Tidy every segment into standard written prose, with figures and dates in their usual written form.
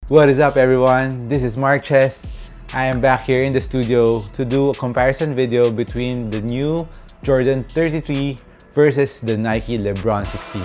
What is up everyone? This is Marches. I am back here in the studio to do a comparison video between the new Jordan 33 versus the Nike LeBron 16.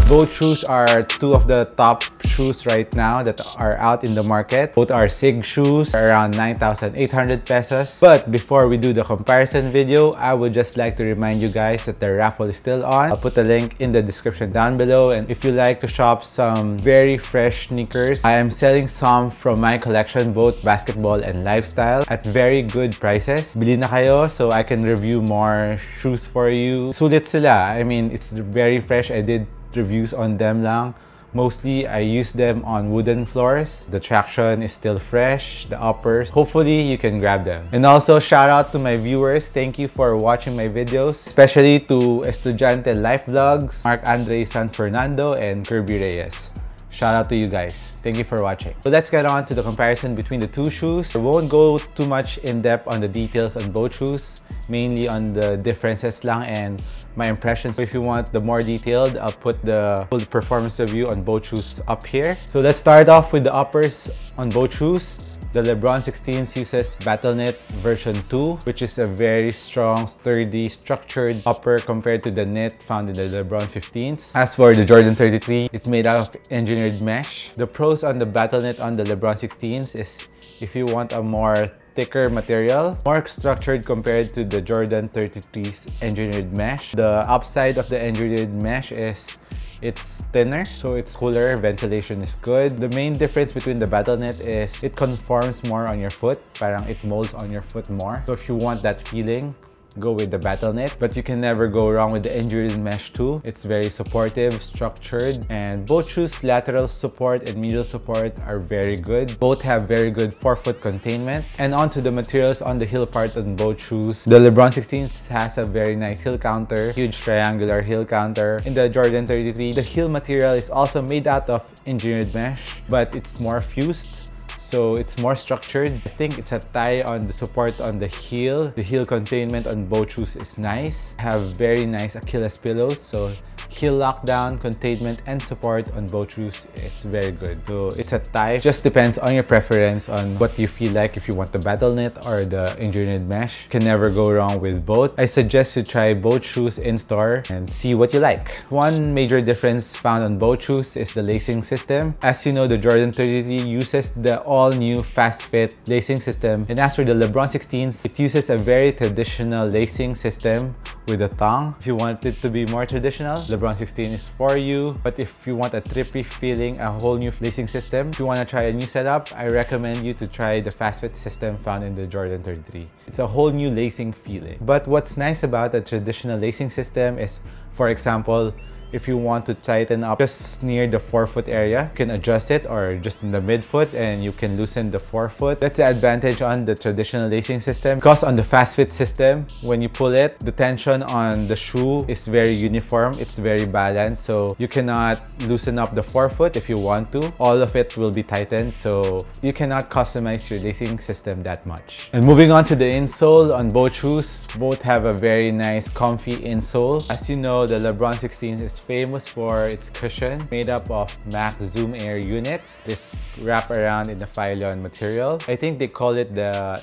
Both shoes are two of the top shoes right now that are out in the market. Both are SIG shoes, around 9,800 pesos. But before we do the comparison video, I would just like to remind you guys that the raffle is still on. I'll put a link in the description down below. And if you like to shop some very fresh sneakers, I am selling some from my collection, both basketball and lifestyle, at very good prices. Bili na kayo so I can review more shoes for you. Sulit sila. I mean, it's very fresh. I did reviews on them lang. Mostly, I use them on wooden floors. The traction is still fresh, the uppers. Hopefully, you can grab them. And also, shout out to my viewers. Thank you for watching my videos. Especially to Estudiante Life Vlogs, Mark Andre San Fernando, and Kirby Reyes. Shout out to you guys. Thank you for watching. So let's get on to the comparison between the two shoes. I won't go too much in depth on the details on both shoes, mainly on the differences lang and my impressions. So if you want the more detailed, I'll put the full performance review on both shoes up here. So let's start off with the uppers on both shoes. The LeBron 16s uses BattleKnit version 2, which is a very strong, sturdy, structured upper compared to the knit found in the LeBron 15s. As for the Jordan 33, it's made out of engineered mesh. The pros on the BattleKnit on the LeBron 16s is if you want a more thicker material, more structured compared to the Jordan 33's engineered mesh. The upside of the engineered mesh is it's thinner, so it's cooler, ventilation is good. The main difference between the BattleKnit is it conforms more on your foot. Parang it molds on your foot more. So if you want that feeling, go with the BattleKnit, but you can never go wrong with the engineered mesh too. It's very supportive, structured, and both shoes' lateral support and medial support are very good. Both have very good forefoot containment. And onto the materials on the heel part on both shoes. The LeBron 16s has a very nice heel counter, huge triangular heel counter. In the Jordan 33, the heel material is also made out of engineered mesh, but it's more fused. So it's more structured. I think it's a tie on the support on the heel. The heel containment on both shoes is nice. Have very nice Achilles pillows. So heel lockdown, containment, and support on both shoes is very good. So it's a tie. Just depends on your preference on what you feel like. If you want the BattleKnit or the engineered mesh, can never go wrong with both. I suggest you try both shoes in store and see what you like. One major difference found on both shoes is the lacing system. As you know, the Jordan 33 uses the all-new fast fit lacing system, and as for the LeBron 16s, it uses a very traditional lacing system with a thong. If you want it to be more traditional, LeBron 16 is for you. But if you want a trippy feeling, a whole new lacing system, if you want to try a new setup, I recommend you to try the fast fit system found in the Jordan 33. It's a whole new lacing feeling. But what's nice about the traditional lacing system is, for example, if you want to tighten up just near the forefoot area, you can adjust it, or just in the midfoot and you can loosen the forefoot. That's the advantage on the traditional lacing system. Because on the fast fit system, when you pull it, the tension on the shoe is very uniform. It's very balanced. So you cannot loosen up the forefoot if you want to. All of it will be tightened. So you cannot customize your lacing system that much. And moving on to the insole on both shoes, both have a very nice comfy insole. As you know, the LeBron 16 is famous for its cushion, made up of Max Zoom Air units. This wrap around in the Phylon material. I think they call it the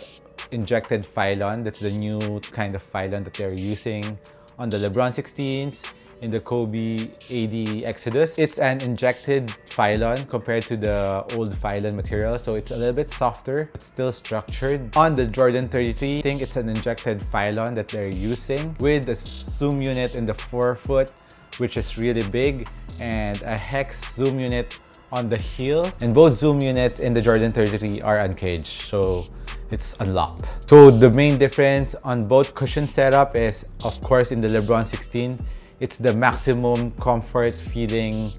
injected Phylon. That's the new kind of Phylon that they're using on the LeBron 16s. In the Kobe AD Exodus, it's an injected Phylon compared to the old Phylon material, so it's a little bit softer, but still structured. On the Jordan 33, I think it's an injected Phylon that they're using with a zoom unit in the forefoot, which is really big, and a hex zoom unit on the heel. And both zoom units in the Jordan 33 are uncaged, so it's unlocked. So the main difference on both cushion setup is, of course, in the LeBron 16, it's the maximum comfort feeling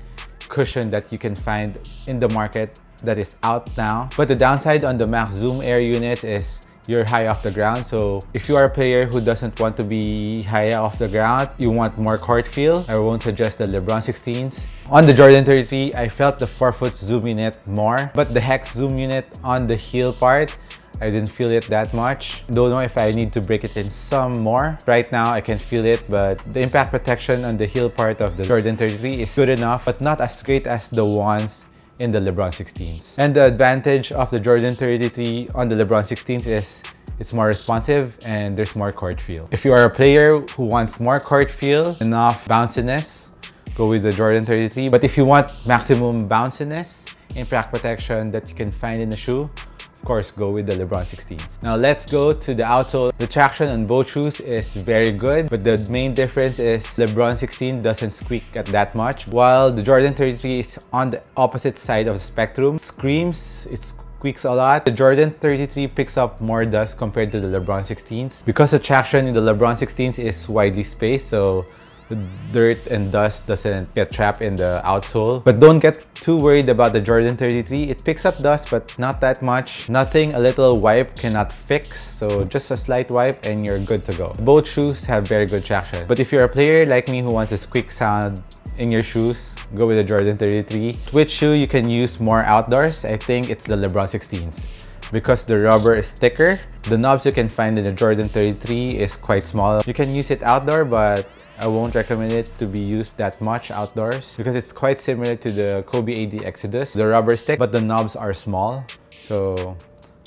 cushion that you can find in the market that is out now. But the downside on the Max Zoom Air units is you're high off the ground. So if you are a player who doesn't want to be high off the ground, you want more court feel, I won't suggest the LeBron 16s. On the Jordan 33, I felt the 4-foot zoom unit more, but the Hex zoom unit on the heel part, I didn't feel it that much. Don't know if I need to break it in some more. Right now, I can feel it, but the impact protection on the heel part of the Jordan 33 is good enough, but not as great as the ones in the LeBron 16s. And the advantage of the Jordan 33 on the LeBron 16s is it's more responsive and there's more court feel. If you are a player who wants more court feel, enough bounciness, go with the Jordan 33. But if you want maximum bounciness, impact protection that you can find in the shoe, of course, go with the LeBron 16s. Now let's go to the outsole. The traction on both shoes is very good, but the main difference is LeBron 16 doesn't squeak at that much, while the Jordan 33 is on the opposite side of the spectrum. Screams, it squeaks a lot. The Jordan 33 picks up more dust compared to the LeBron 16s. Because the traction in the LeBron 16s is widely spaced, so the dirt and dust doesn't get trapped in the outsole. But don't get too worried about the Jordan 33. It picks up dust, but not that much. Nothing a little wipe cannot fix, so just a slight wipe and you're good to go. Both shoes have very good traction. But if you're a player like me who wants a squeak sound in your shoes, go with the Jordan 33. Which shoe you can use more outdoors? I think it's the LeBron 16s. Because the rubber is thicker, the knobs you can find in the Jordan 33 is quite small. You can use it outdoor, but I won't recommend it to be used that much outdoors because it's quite similar to the Kobe AD Exodus. The rubber is thick, but the knobs are small. So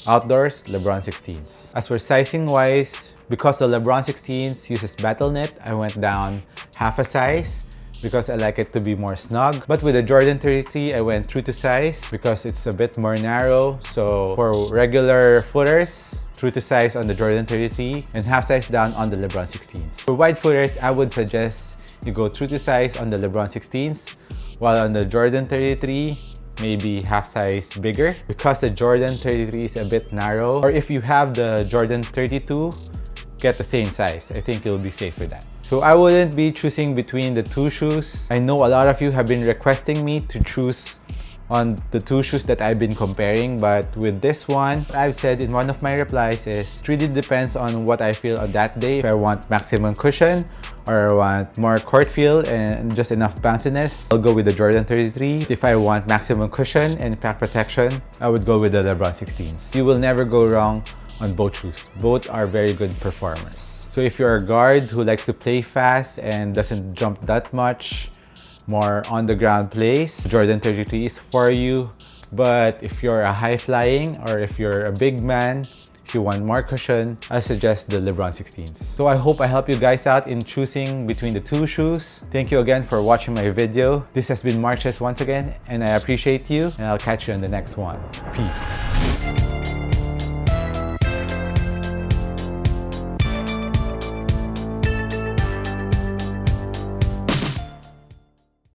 outdoors, LeBron 16s. As for sizing wise, because the LeBron 16s uses battle knit, I went down half a size because I like it to be more snug. But with the Jordan 33, I went true to size because it's a bit more narrow. So for regular footers, true to size on the Jordan 33 and half size down on the LeBron 16s. For wide footers, I would suggest you go true to size on the LeBron 16s, while on the Jordan 33, maybe half size bigger because the Jordan 33 is a bit narrow. Or if you have the Jordan 32, get the same size. I think you'll be safe with that. So I wouldn't be choosing between the two shoes. I know a lot of you have been requesting me to choose on the two shoes that I've been comparing, but with this one, I've said in one of my replies is it really depends on what I feel on that day. If I want maximum cushion or I want more court feel and just enough bounciness, I'll go with the Jordan 33. If I want maximum cushion and impact protection, I would go with the LeBron 16s. You will never go wrong on both shoes. Both are very good performers. So if you're a guard who likes to play fast and doesn't jump that much, more on the ground plays, Jordan 33 is for you. But if you're a high flying or if you're a big man, if you want more cushion, I suggest the LeBron 16s. So I hope I helped you guys out in choosing between the two shoes. Thank you again for watching my video. This has been Marches once again, and I appreciate you, and I'll catch you in the next one. Peace.